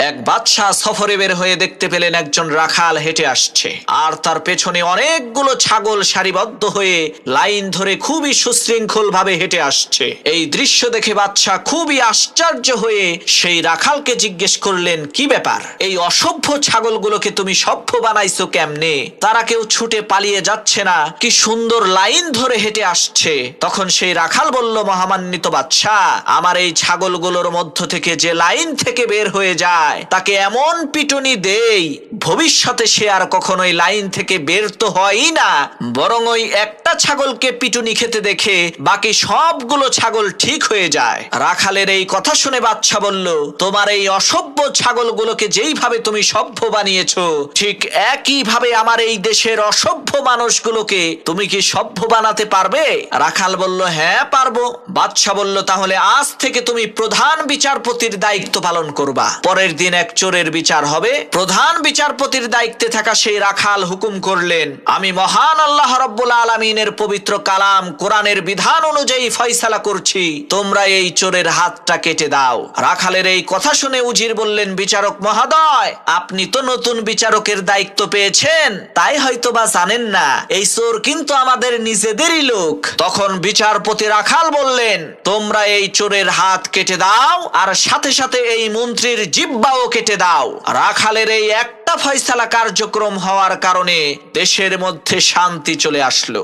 এক বাদশাহ সফরে বের হয়ে দেখতে পেলেন একজন রাখাল হেঁটে আসছে, আর তার পেছনে অনেকগুলো ছাগল সারিবদ্ধ হয়ে লাইন ধরে খুবই সুশৃঙ্খল ভাবে হেঁটে আসছে। এই দৃশ্য দেখে বাদশাহ খুবই আশ্চর্য হয়ে সেই রাখালকে জিজ্ঞেস করলেন, কি ব্যাপার, এই অসভ্য ছাগলগুলোকে তুমি সভ্য বানাইছো কেমনে? তারা কেউ ছুটে পালিয়ে যাচ্ছে না, কি সুন্দর লাইন ধরে হেঁটে আসছে। তখন সেই রাখাল বলল, মহামান্বিত বাদশাহ, আমার এই ছাগলগুলোর মধ্য থেকে যে লাইন থেকে বের হয়ে যায় তাকে এমন পিটুনি দেই ভবিষ্যতে সে আর কখনোই লাইন থেকে বের তো হয়ই না, বরং ওই একটা ছাগলকে পিটুনি খেতে দেখে বাকি সবগুলো ছাগল ঠিক হয়ে যায়। রাখালের এই কথা শুনে বাদশা বলল, তোমার এই অসভ্য ছাগলগুলোকে যেইভাবে তুমি সভ্য বানিয়েছো, ঠিক একই ভাবে আমার এই দেশের অসভ্য মানুষগুলোকে তুমি কি সভ্য বানাতে পারবে? রাখাল বলল, হ্যাঁ পারবো। বাদশা বলল, তাহলে আজ থেকে তুমি প্রধান বিচারপতির দায়িত্ব পালন করবা। পরের দিন এক চোরের বিচার হবে। প্রধান বিচারপতির দায়িত্বে থাকা সেই রাখাল হুকুম করলেন, আমি মহান আল্লাহ রাব্বুল আলামিনের পবিত্র কালাম কোরআনের বিধান অনুযায়ী ফয়সালা করছি, তোমরা এই চোরের হাতটা কেটে দাও। রাখালের এই কথা শুনে উজির বললেন, বিচারক মহোদয়, আপনি তো নতুন বিচারকের দায়িত্ব পেয়েছেন, তাই হয়তো বা জানেন না এই চোর কিন্তু আমাদের নিজেদেরই লোক। তখন বিচারপতি রাখাল বললেন, তোমরা এই চোরের হাত কেটে দাও, আর সাথে সাথে এই মন্ত্রীর জিহ্বাও কেটে দাও। রাখালের এই একটা ফয়সালা কার্যক্রম হওয়ার কারণে দেশের মধ্যে শান্তি চলে আসলো।